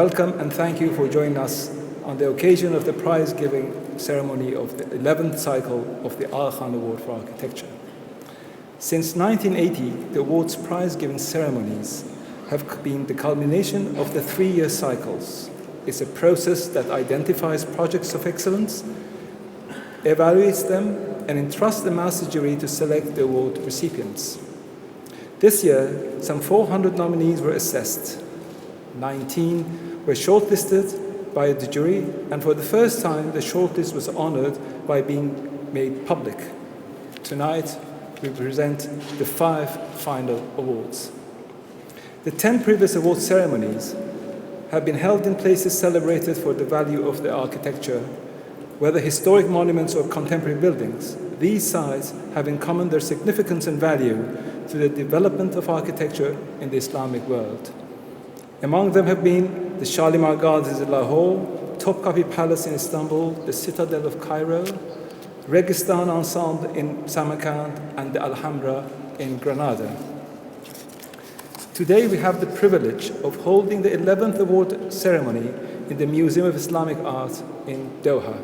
Welcome and thank you for joining us on the occasion of the prize-giving ceremony of the 11th cycle of the Aga Khan Award for Architecture. Since 1980, the award's prize-giving ceremonies have been the culmination of the 3-year cycles. It's a process that identifies projects of excellence, evaluates them, and entrusts the master jury to select the award recipients. This year, some 400 nominees were assessed. 19 were shortlisted by the jury, and for the first time, the shortlist was honored by being made public. Tonight, we present the 5 final awards. The 10 previous award ceremonies have been held in places celebrated for the value of the architecture, whether historic monuments or contemporary buildings. These sites have in common their significance and value to the development of architecture in the Islamic world. Among them have been the Shalimar Gardens in Lahore, Topkapi Palace in Istanbul, the Citadel of Cairo, Registan Ensemble in Samarkand, and the Alhambra in Granada. Today we have the privilege of holding the 11th award ceremony in the Museum of Islamic Art in Doha,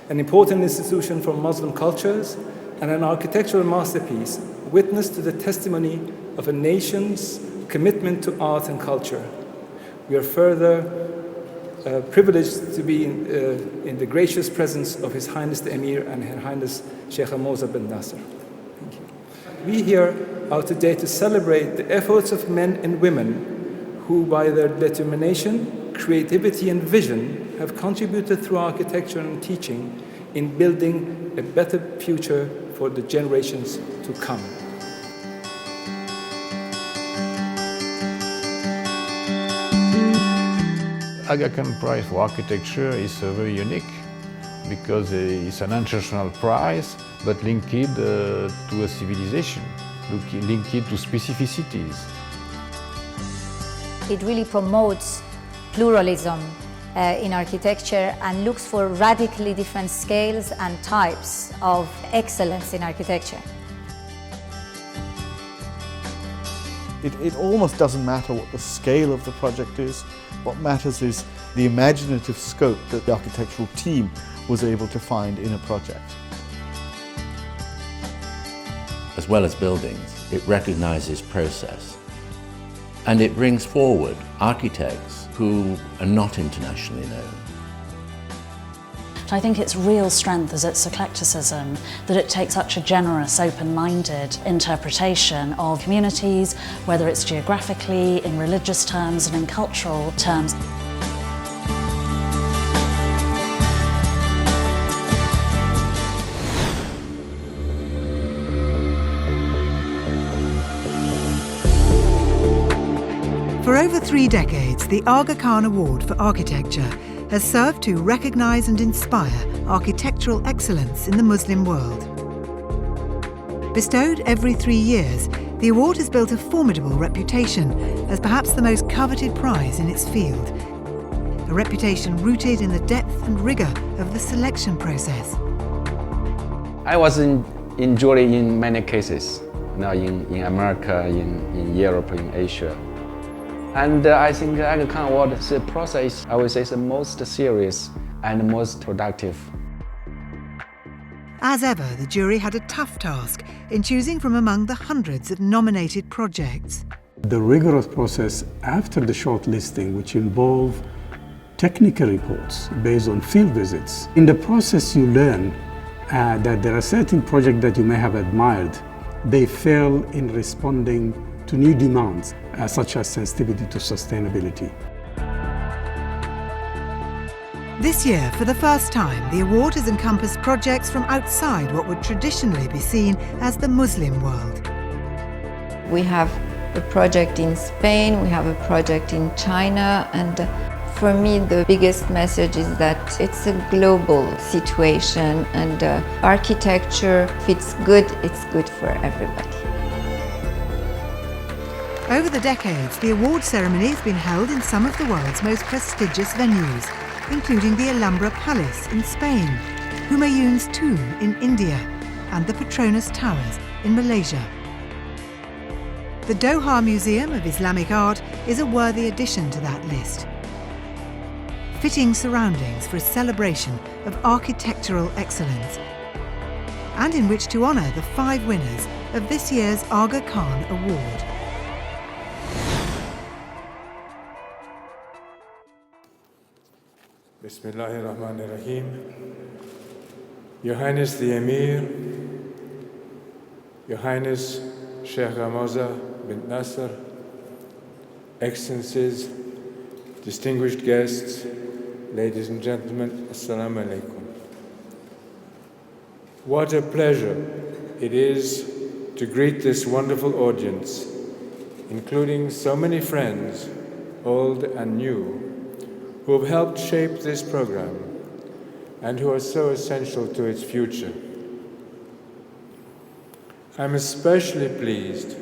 an important institution for Muslim cultures and an architectural masterpiece, witness to the testimony of a nation's commitment to art and culture. We are further privileged to be in the gracious presence of His Highness the Emir and Her Highness Sheikh Moza bin Nasser. Thank you. We here are today to celebrate the efforts of men and women who, by their determination, creativity, and vision, have contributed through architecture and teaching in building a better future for the generations to come. Aga Khan Prize for Architecture is very unique because it's an international prize, but linked to a civilization, linked to specificities. It really promotes pluralism in architecture and looks for radically different scales and types of excellence in architecture. It almost doesn't matter what the scale of the project is. What matters is the imaginative scope that the architectural team was able to find in a project. As well as buildings, it recognizes process. And it brings forward architects who are not internationally known. I think its real strength is its eclecticism, that it takes such a generous, open-minded interpretation of communities, whether it's geographically, in religious terms and in cultural terms. For over 3 decades, the Aga Khan Award for Architecture has served to recognise and inspire architectural excellence in the Muslim world. Bestowed every 3 years, the award has built a formidable reputation as perhaps the most coveted prize in its field. A reputation rooted in the depth and rigour of the selection process. I was in jury in many cases, in America, in Europe, in Asia. And I think the Aga Khan Award is a process, I would say, is the most serious and most productive. As ever, the jury had a tough task in choosing from among the hundreds of nominated projects. The rigorous process after the shortlisting, which involve technical reports based on field visits. In the process, you learn that there are certain projects that you may have admired. They fail in responding to new demands, such as sensitivity to sustainability. This year, for the first time, the award has encompassed projects from outside what would traditionally be seen as the Muslim world. We have a project in Spain, we have a project in China, and for me the biggest message is that it's a global situation and architecture, if it's good for everybody. Over the decades, the award ceremony has been held in some of the world's most prestigious venues, including the Alhambra Palace in Spain, Humayun's tomb in India, and the Petronas Towers in Malaysia. The Doha Museum of Islamic Art is a worthy addition to that list. fitting surroundings for a celebration of architectural excellence, and in which to honour the 5 winners of this year's Aga Khan Award. Bismillahirrahmanirrahim. Your Highness the Emir, Your Highness Sheikh Ramoza bin Nasser, Excellencies, distinguished guests, ladies and gentlemen, Assalamu alaikum. What a pleasure it is to greet this wonderful audience, including so many friends, old and new, who have helped shape this program and who are so essential to its future. I'm especially pleased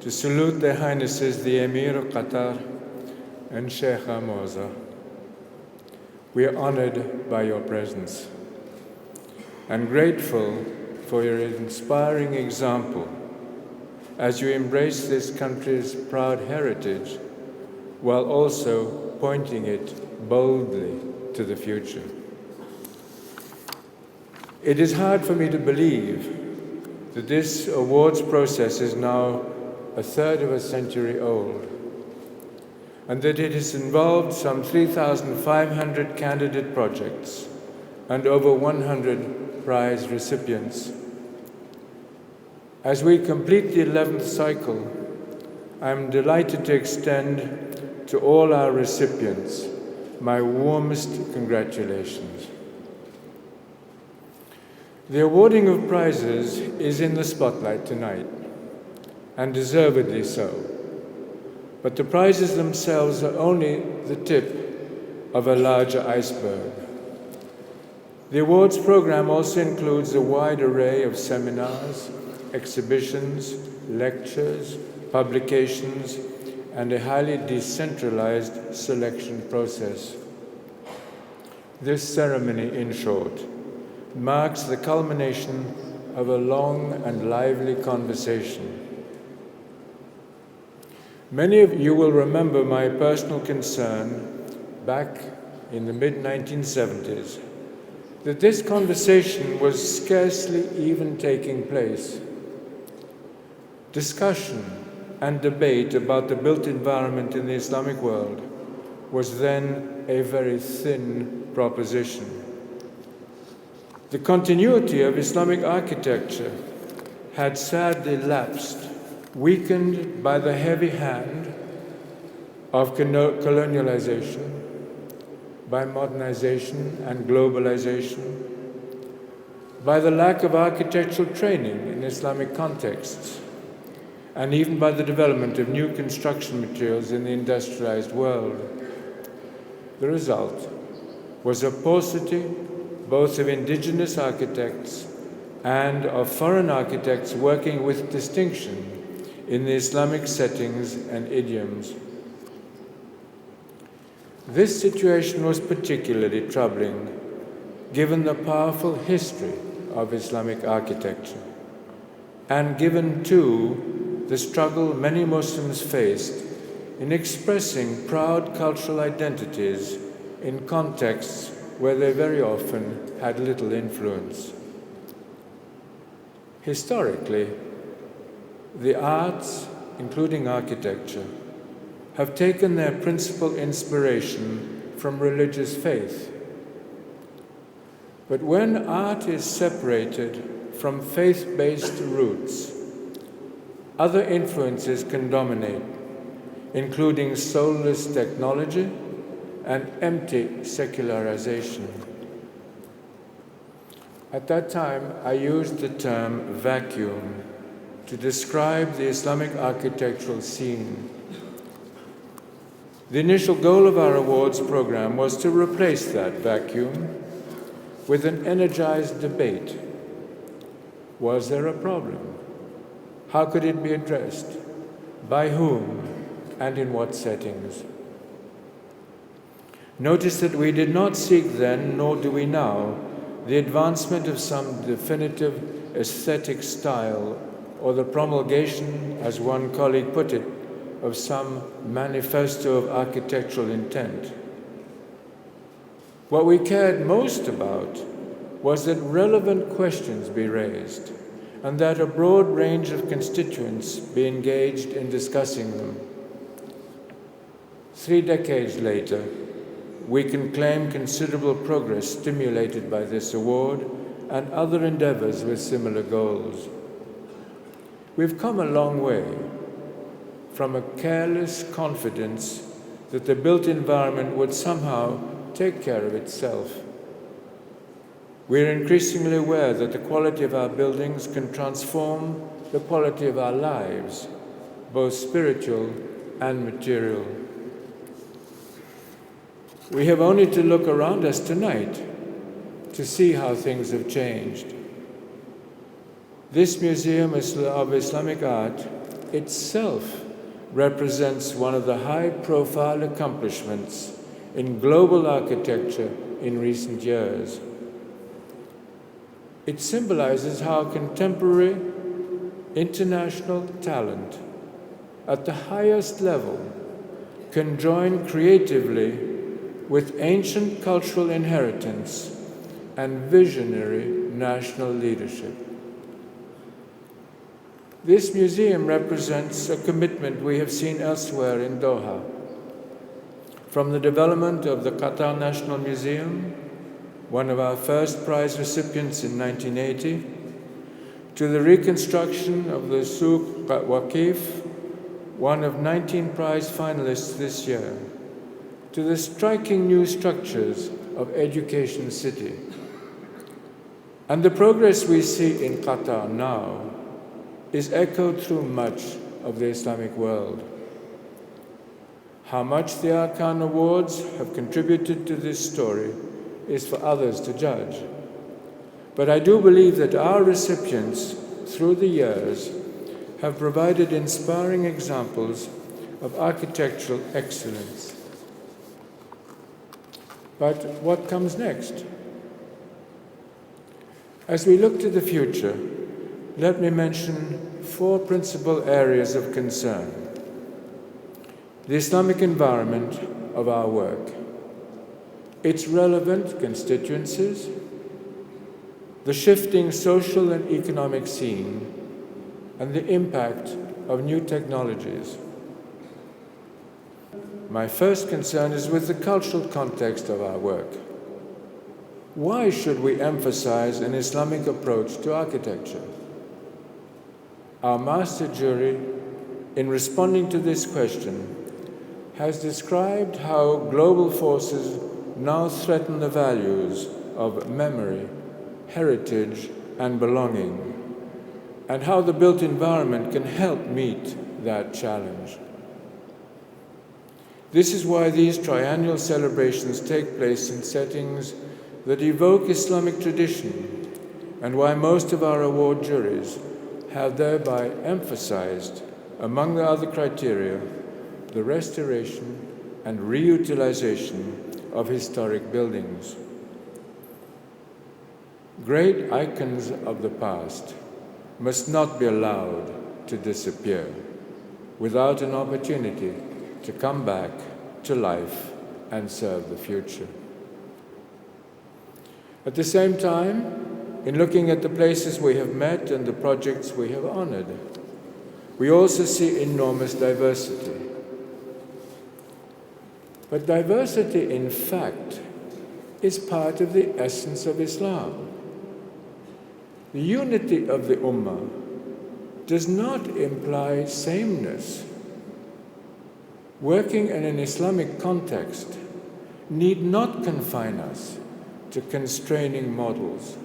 to salute Their Highnesses the Emir of Qatar and Sheikh Ramoza. We are honored by your presence and grateful for your inspiring example as you embrace this country's proud heritage while also pointing it boldly to the future. It is hard for me to believe that this awards process is now a third of a century old, and that it has involved some 3,500 candidate projects and over 100 prize recipients. As we complete the 11th cycle, I am delighted to extend to all our recipients my warmest congratulations. The awarding of prizes is in the spotlight tonight, and deservedly so. But the prizes themselves are only the tip of a larger iceberg. The awards program also includes a wide array of seminars, exhibitions, lectures, publications, and a highly decentralized selection process. This ceremony, in short, marks the culmination of a long and lively conversation. Many of you will remember my personal concern back in the mid-1970s that this conversation was scarcely even taking place. Discussion and debate about the built environment in the Islamic world was then a very thin proposition. The continuity of Islamic architecture had sadly lapsed, weakened by the heavy hand of colonialization, by modernization and globalization, by the lack of architectural training in Islamic contexts, and even by the development of new construction materials in the industrialized world. The result was a paucity both of indigenous architects and of foreign architects working with distinction in the Islamic settings and idioms. This situation was particularly troubling given the powerful history of Islamic architecture, and given too the struggle many Muslims faced in expressing proud cultural identities in contexts where they very often had little influence. Historically, the arts, including architecture, have taken their principal inspiration from religious faith. But when art is separated from faith-based roots, other influences can dominate, including soulless technology and empty secularization. At that time, I used the term vacuum to describe the Islamic architectural scene. The initial goal of our awards program was to replace that vacuum with an energized debate. Was there a problem? How could it be addressed? By whom? And in what settings? Notice that we did not seek then, nor do we now, the advancement of some definitive aesthetic style or the promulgation, as one colleague put it, of some manifesto of architectural intent. What we cared most about was that relevant questions be raised and that a broad range of constituents be engaged in discussing them. 3 decades later, we can claim considerable progress stimulated by this award and other endeavors with similar goals. We've come a long way from a careless confidence that the built environment would somehow take care of itself. We're increasingly aware that the quality of our buildings can transform the quality of our lives, both spiritual and material. We have only to look around us tonight to see how things have changed. This Museum of Islamic Art itself represents one of the high-profile accomplishments in global architecture in recent years. It symbolizes how contemporary international talent at the highest level can join creatively with ancient cultural inheritance and visionary national leadership. This museum represents a commitment we have seen elsewhere in Doha. From the development of the Qatar National Museum, one of our first prize recipients in 1980, to the reconstruction of the Souk Waqif, one of 19 prize finalists this year, to the striking new structures of Education City. And the progress we see in Qatar now is echoed through much of the Islamic world. How much the Arkan Awards have contributed to this story is for others to judge. But I do believe that our recipients, through the years, have provided inspiring examples of architectural excellence. But what comes next? As we look to the future, let me mention 4 principal areas of concern. The Islamic environment of our work, its relevant constituencies, the shifting social and economic scene, and the impact of new technologies. My first concern is with the cultural context of our work. Why should we emphasize an Islamic approach to architecture? Our master jury, in responding to this question, has described how global forces now threaten the values of memory, heritage, and belonging, and how the built environment can help meet that challenge. This is why these triennial celebrations take place in settings that evoke Islamic tradition, and why most of our award juries have thereby emphasized, among the other criteria, the restoration and reutilization of historic buildings. Great icons of the past must not be allowed to disappear without an opportunity to come back to life and serve the future. At the same time, in looking at the places we have met and the projects we have honored, we also see enormous diversity. But diversity, in fact, is part of the essence of Islam. The unity of the Ummah does not imply sameness. Working in an Islamic context need not confine us to constraining models.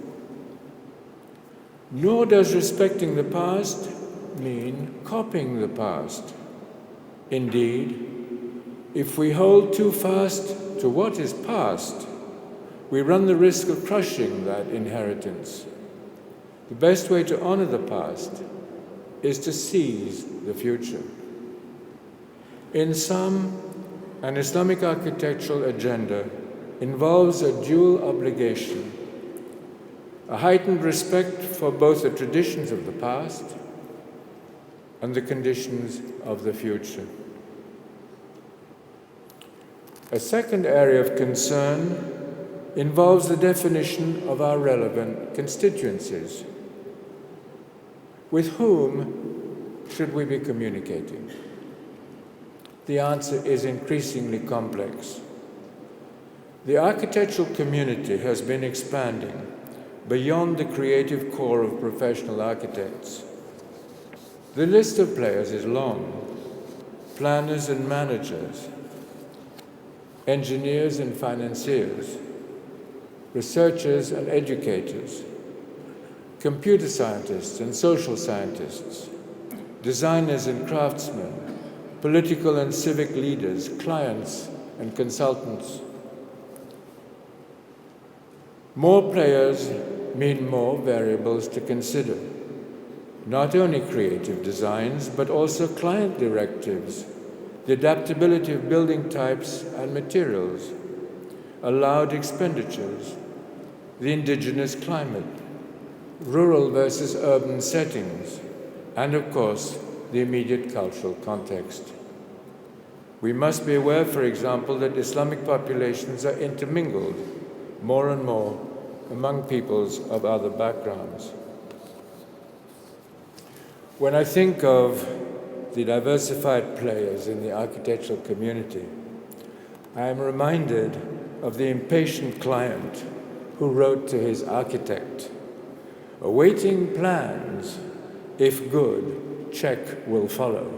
Nor does respecting the past mean copying the past. Indeed, if we hold too fast to what is past, we run the risk of crushing that inheritance. The best way to honor the past is to seize the future. In sum, an Islamic architectural agenda involves a dual obligation: a heightened respect for both the traditions of the past and the conditions of the future. A second area of concern involves the definition of our relevant constituencies. With whom should we be communicating? The answer is increasingly complex. The architectural community has been expanding beyond the creative core of professional architects. The list of players is long: planners and managers, engineers and financiers, researchers and educators, computer scientists and social scientists, designers and craftsmen, political and civic leaders, clients and consultants. More players mean more variables to consider. Not only creative designs, but also client directives, the adaptability of building types and materials, allowed expenditures, the indigenous climate, rural versus urban settings, and of course, the immediate cultural context. We must be aware, for example, that Islamic populations are intermingled more and more among peoples of other backgrounds. When I think of the diversified players in the architectural community, I am reminded of the impatient client who wrote to his architect, awaiting plans, if good, check will follow.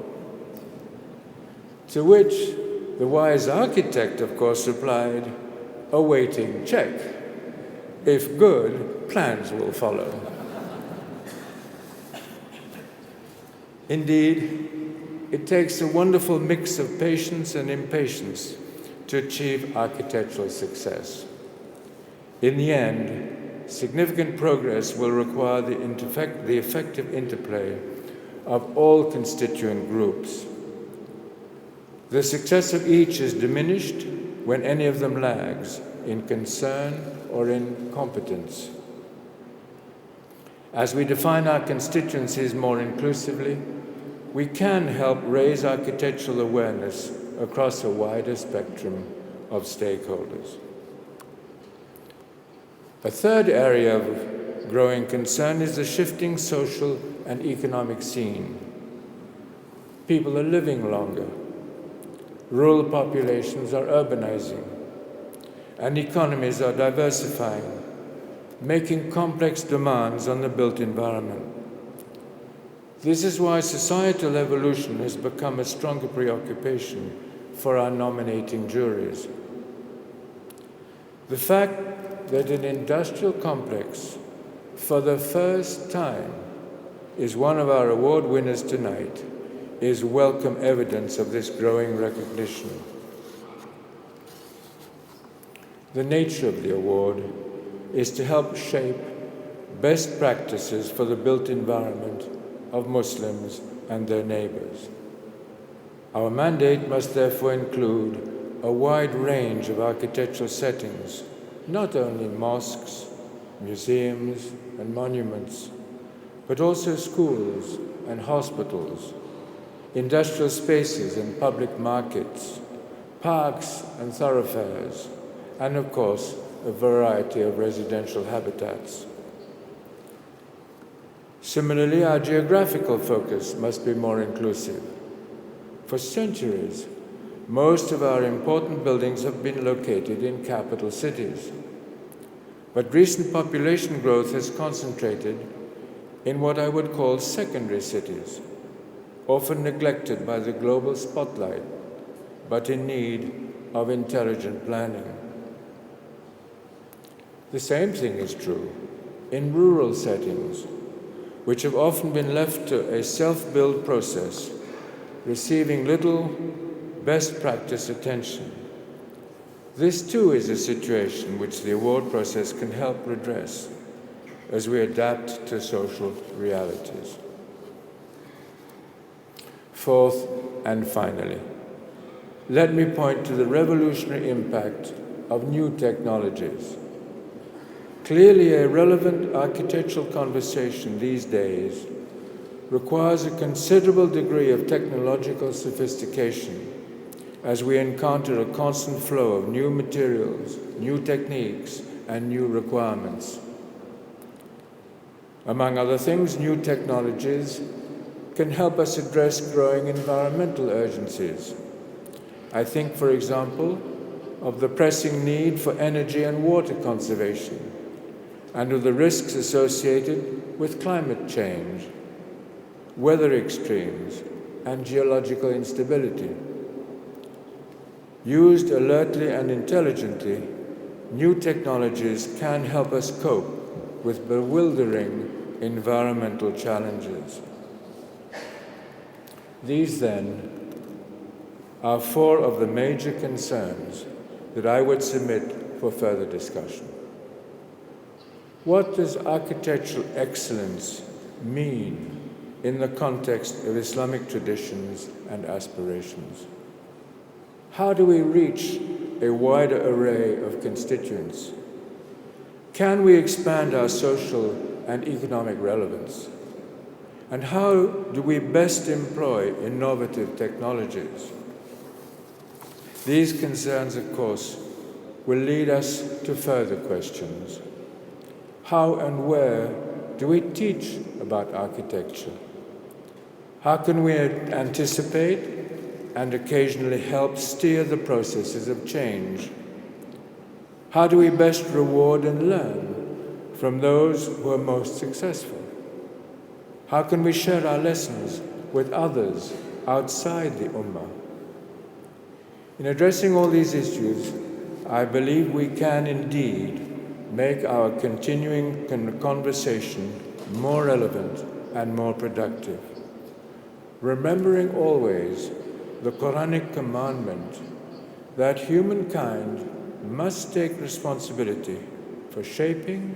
To which the wise architect, of course, replied, awaiting check, if good, plans will follow. Indeed, it takes a wonderful mix of patience and impatience to achieve architectural success. In the end, significant progress will require the effective interplay of all constituent groups. The success of each is diminished when any of them lags in concern or in competence. As we define our constituencies more inclusively, we can help raise architectural awareness across a wider spectrum of stakeholders. A third area of growing concern is the shifting social and economic scene. People are living longer. Rural populations are urbanizing, and economies are diversifying, making complex demands on the built environment. This is why societal evolution has become a stronger preoccupation for our nominating juries. The fact that an industrial complex, for the first time, is one of our award winners tonight is welcome evidence of this growing recognition. The nature of the award is to help shape best practices for the built environment of Muslims and their neighbors. Our mandate must therefore include a wide range of architectural settings, not only mosques, museums, and monuments, but also schools and hospitals, industrial spaces and public markets, parks and thoroughfares, and of course, a variety of residential habitats. Similarly, our geographical focus must be more inclusive. For centuries, most of our important buildings have been located in capital cities. But recent population growth has concentrated in what I would call secondary cities, often neglected by the global spotlight, but in need of intelligent planning. The same thing is true in rural settings, which have often been left to a self-build process, receiving little best practice attention. This too is a situation which the award process can help redress as we adapt to social realities. Fourth and finally, let me point to the revolutionary impact of new technologies. Clearly, a relevant architectural conversation these days requires a considerable degree of technological sophistication as we encounter a constant flow of new materials, new techniques, and new requirements. Among other things, new technologies can help us address growing environmental urgencies. I think, for example, of the pressing need for energy and water conservation, and of the risks associated with climate change, weather extremes, and geological instability. Used alertly and intelligently, new technologies can help us cope with bewildering environmental challenges. These, then, are four of the major concerns that I would submit for further discussion. What does architectural excellence mean in the context of Islamic traditions and aspirations? How do we reach a wider array of constituents? Can we expand our social and economic relevance? And how do we best employ innovative technologies? These concerns, of course, will lead us to further questions. How and where do we teach about architecture? How can we anticipate and occasionally help steer the processes of change? How do we best reward and learn from those who are most successful? How can we share our lessons with others outside the Ummah? In addressing all these issues, I believe we can indeed make our continuing conversation more relevant and more productive, remembering always the Quranic commandment that humankind must take responsibility for shaping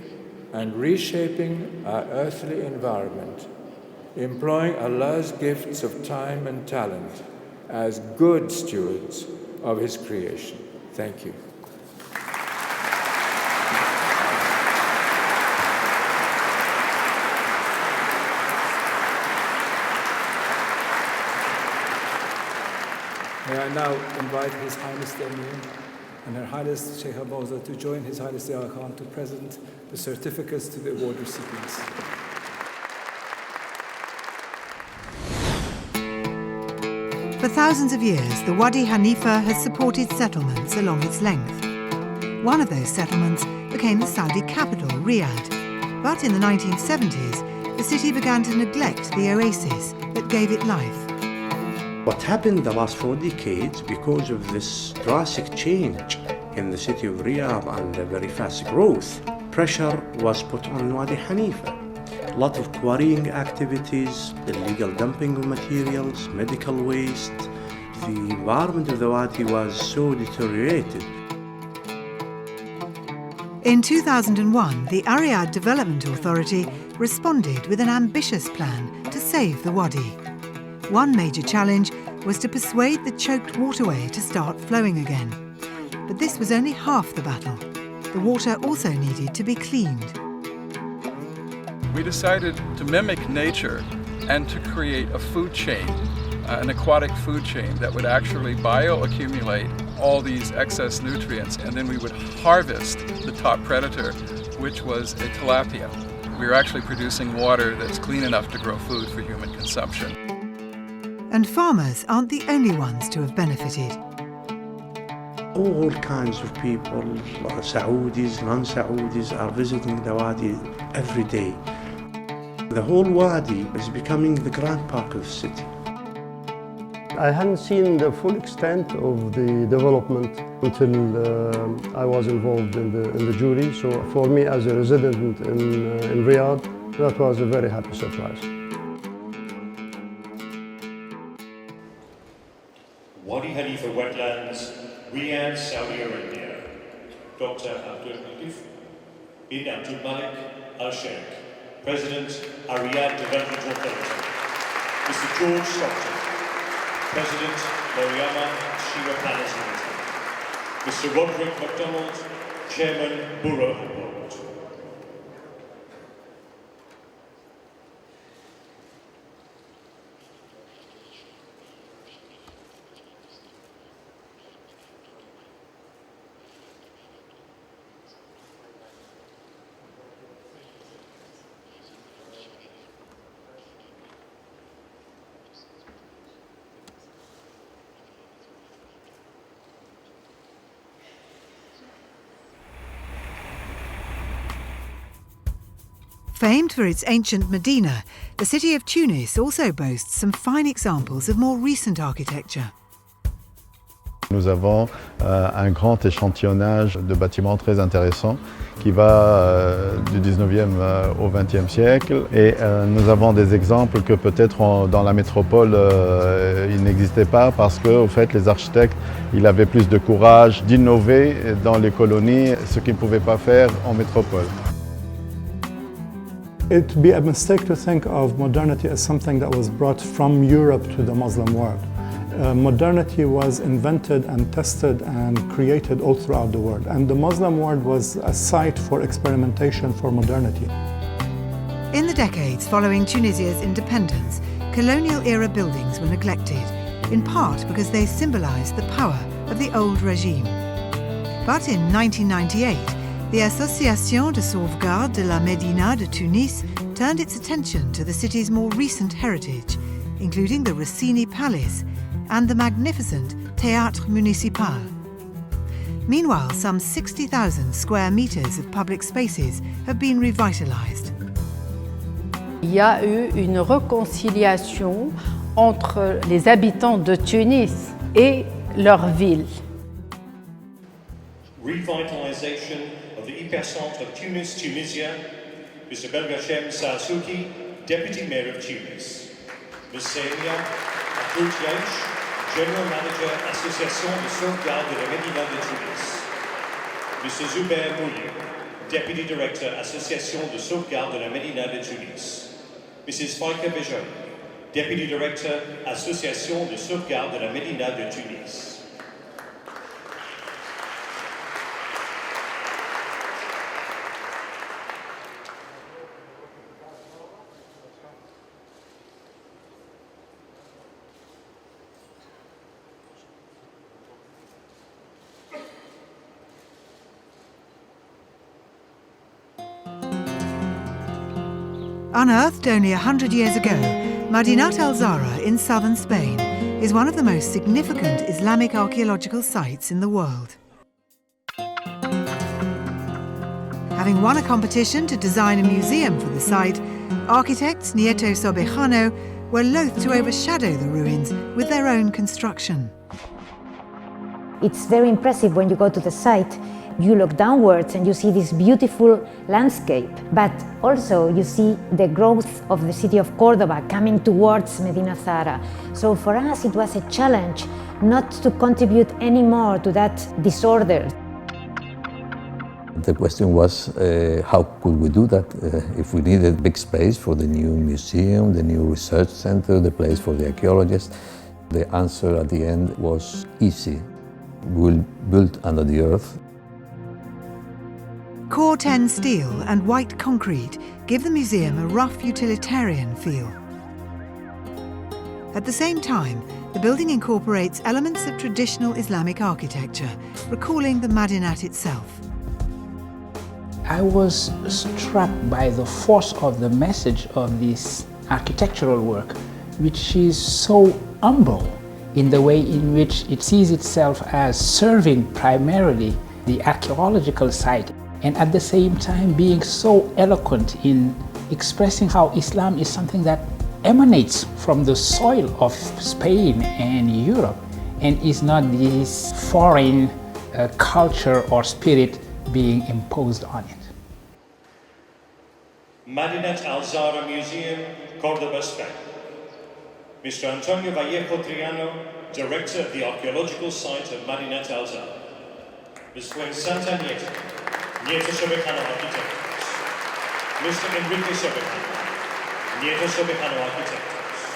and reshaping our earthly environment, employing Allah's gifts of time and talent as good stewards of His creation. Thank you. May I now invite His Highness the Emir and Her Highness Sheikh Aboza to join His Highness the Aga Khan to present the certificates to the award recipients. For thousands of years, the Wadi Hanifa has supported settlements along its length. One of those settlements became the Saudi capital, Riyadh. But in the 1970s, the city began to neglect the oasis that gave it life. What happened the last 4 decades, because of this drastic change in the city of Riyadh and the very fast growth, pressure was put on Wadi Hanifa. A lot of quarrying activities, illegal dumping of materials, medical waste. The environment of the Wadi was so deteriorated. In 2001, the Riyadh Development Authority responded with an ambitious plan to save the Wadi. One major challenge was to persuade the choked waterway to start flowing again. But this was only half the battle. The water also needed to be cleaned. We decided to mimic nature and to create a food chain, an aquatic food chain that would actually bioaccumulate all these excess nutrients, and then we would harvest the top predator, which was a tilapia. We were actually producing water that's clean enough to grow food for human consumption. And farmers aren't the only ones to have benefited. All kinds of people, Saudis, non-Saudis, are visiting the Wadi every day. The whole Wadi is becoming the grand park of the city. I hadn't seen the full extent of the development until I was involved in the jury. So for me, as a resident in Riyadh, that was a very happy surprise. Wadi Hanifa Wetlands, Riyadh, Saudi Arabia. Dr. Abdul Latif bin Abdul Malik Al Sheikh, President, Riyadh Development Authority. Mr. George Stockton, President, Mariama Shiva Planners Limited. Mr. Roderick MacDonald, Chairman, Borough Board. Famed for its ancient Medina, the city of Tunis also boasts some fine examples of more recent architecture. Nous avons un grand échantillonnage de bâtiments très intéressants qui va du 19e au 20e siècle et nous avons des exemples que peut-être dans la métropole il n'existait pas parce qu'au fait les architectes ils avaient plus de courage d'innover dans les colonies, ce qu'ils ne pouvaient pas faire en métropole. It would be a mistake to think of modernity as something that was brought from Europe to the Muslim world. Modernity was invented and tested and created all throughout the world, and the Muslim world was a site for experimentation for modernity. In the decades following Tunisia's independence, colonial-era buildings were neglected, in part because they symbolised the power of the old regime. But in 1998, the Association de Sauvegarde de la Médina de Tunis turned its attention to the city's more recent heritage, including the Rossini Palace and the magnificent Théâtre Municipal. Meanwhile, some 60,000 square metres of public spaces have been revitalised. Il y a eu une réconciliation entre les habitants de Tunis et leur ville. Revitalisation of the hypercentre of Tunis, Tunisia, Mr. Belgachem Sassouki, Deputy Mayor of Tunis. Ms. Senia Akoutiach, General Manager, Association de Sauvegarde de la Médina de Tunis. Mr. Zubair Moulier, Deputy Director, Association de Sauvegarde de la Médina de Tunis. Mrs. Faika Bejoun, Deputy Director, Association de Sauvegarde de la Médina de Tunis. Unearthed only 100 years ago, Madinat al-Zahra in southern Spain is one of the most significant Islamic archaeological sites in the world. Having won a competition to design a museum for the site, architects Nieto Sobejano were loath to overshadow the ruins with their own construction. It's very impressive when you go to the site. You look downwards and you see this beautiful landscape, but also you see the growth of the city of Cordoba coming towards Medina Zahra. So for us it was a challenge not to contribute any more to that disorder. The question was how could we do that if we needed big space for the new museum, the new research center, the place for the archaeologists. The answer at the end was easy. We'll build under the earth. Core 10 steel and white concrete give the museum a rough utilitarian feel. At the same time, the building incorporates elements of traditional Islamic architecture, recalling the Madinat itself. I was struck by the force of the message of this architectural work, which is so humble in the way in which it sees itself as serving primarily the archaeological site, and at the same time being so eloquent in expressing how Islam is something that emanates from the soil of Spain and Europe and is not this foreign culture or spirit being imposed on it. Madinat al-Zahra Museum, Cordoba, Spain. Mr. Antonio Vallejo Triano, Director of the Archaeological Site of Madinat al-Zahra. Ms. Fuensanta Nieto, Nieto Sobejano Architects. Mr. Enrique Sobejano, Nieto Sobejano Architects.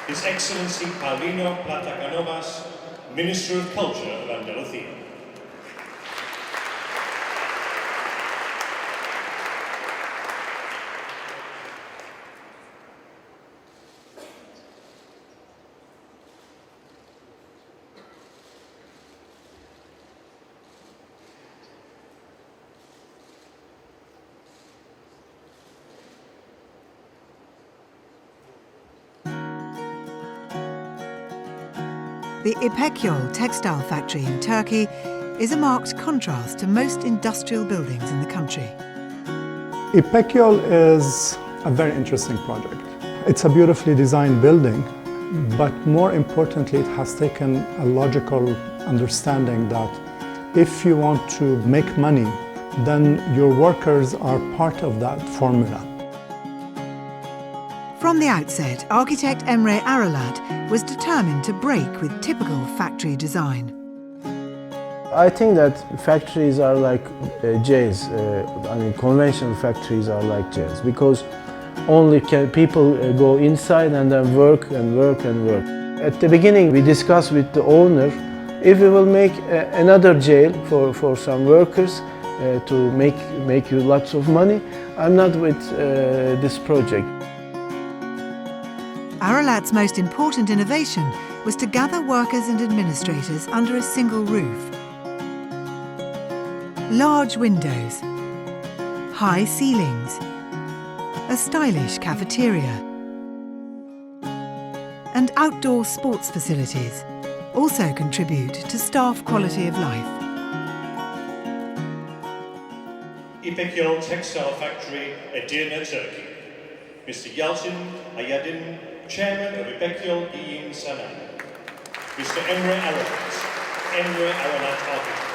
His Excellency Paulino Plata Canovas, Minister of Culture of Andalusia. The İpekyol textile factory in Turkey is a marked contrast to most industrial buildings in the country. Ipekyol is a very interesting project. It's a beautifully designed building, but more importantly, it has taken a logical understanding that if you want to make money, then your workers are part of that formula. From the outset, architect Emre Aralat was determined to break with typical factory design. I think that factories are like jails. Conventional factories are like jails because only people go inside and then work and work and work. At the beginning, we discussed with the owner if we will make another jail for some workers to make you lots of money. I'm not with this project. Aralat's most important innovation was to gather workers and administrators under a single roof. Large windows, high ceilings, a stylish cafeteria, and outdoor sports facilities also contribute to staff quality of life. İpekyol Textile Factory, Edirne, Turkey. Mr. Yalçın Ayadin, Chairman of İpekyol Giyim Sanayi. Mr. Emre Aralat, Emre Aralat Architects.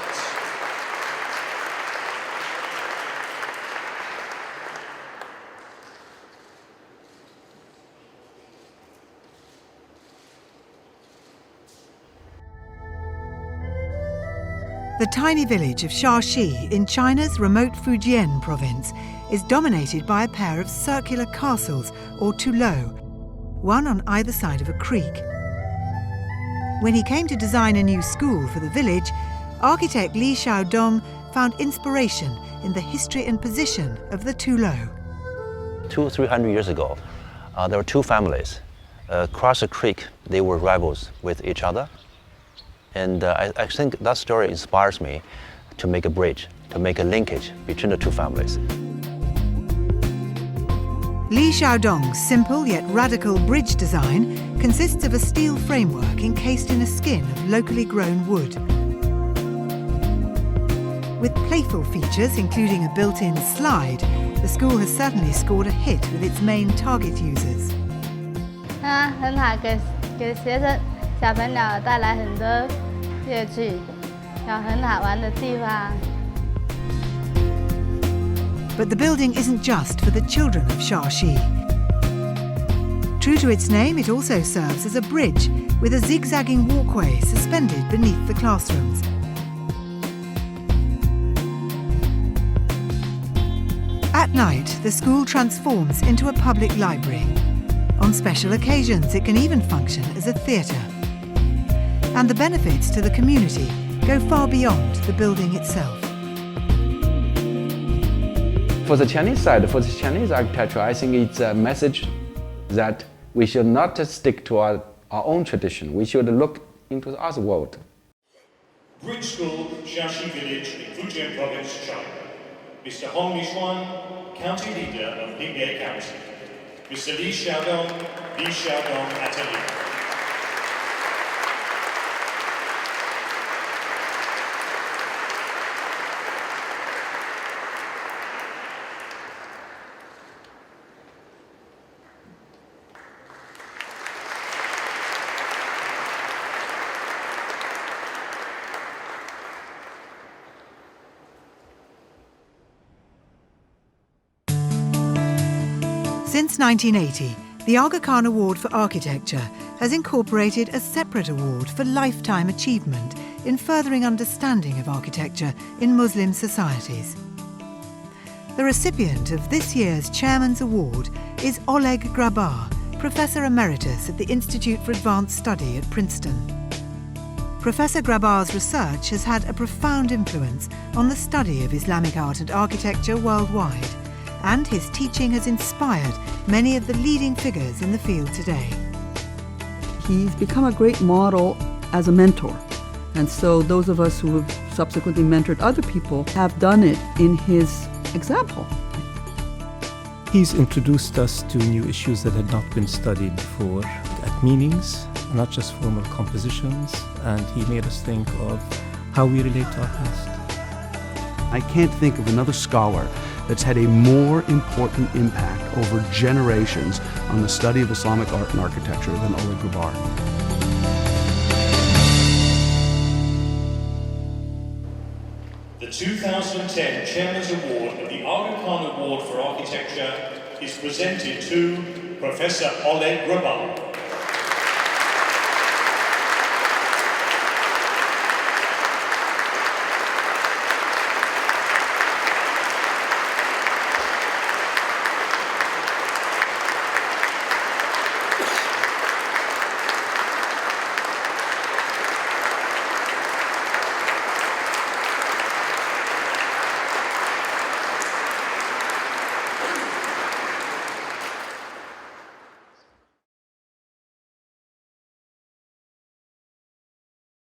The tiny village of Shashi in China's remote Fujian province is dominated by a pair of circular castles, or toulots, one on either side of a creek. When he came to design a new school for the village, architect Li Xiaodong found inspiration in the history and position of the toulots. 200-300 years ago, there were two families. Across a creek, they were rivals with each other. And I think that story inspires me to make a bridge, to make a linkage between the two families. Li Xiaodong's simple yet radical bridge design consists of a steel framework encased in a skin of locally grown wood. With playful features including a built-in slide, the school has certainly scored a hit with its main target users. 它很好给学生小朋友带来很多乐趣，有很好玩的地方。 But the building isn't just for the children of Shashi. True to its name, it also serves as a bridge with a zigzagging walkway suspended beneath the classrooms. At night, the school transforms into a public library. On special occasions, it can even function as a theatre. And the benefits to the community go far beyond the building itself. For the Chinese side, for the Chinese architecture, I think it's a message that we should not just stick to our own tradition. We should look into the other world. Bridge School, Shashi Village in Fujian Province, China. Mr. Hong Lishuan, County Leader of Ningye County. Mr. Li Xiaodong Atelier. Since 1980, the Aga Khan Award for Architecture has incorporated a separate award for lifetime achievement in furthering understanding of architecture in Muslim societies. The recipient of this year's Chairman's Award is Oleg Grabar, Professor Emeritus at the Institute for Advanced Study at Princeton. Professor Grabar's research has had a profound influence on the study of Islamic art and architecture worldwide, and his teaching has inspired many of the leading figures in the field today. He's become a great model as a mentor, and so those of us who have subsequently mentored other people have done it in his example. He's introduced us to new issues that had not been studied before at meanings, not just formal compositions, and he made us think of how we relate to our past. I can't think of another scholar that's had a more important impact over generations on the study of Islamic art and architecture than Oleg Grubar. The 2010 Chairman's Award of the Aga Khan Award for Architecture is presented to Professor Oleg Grubar.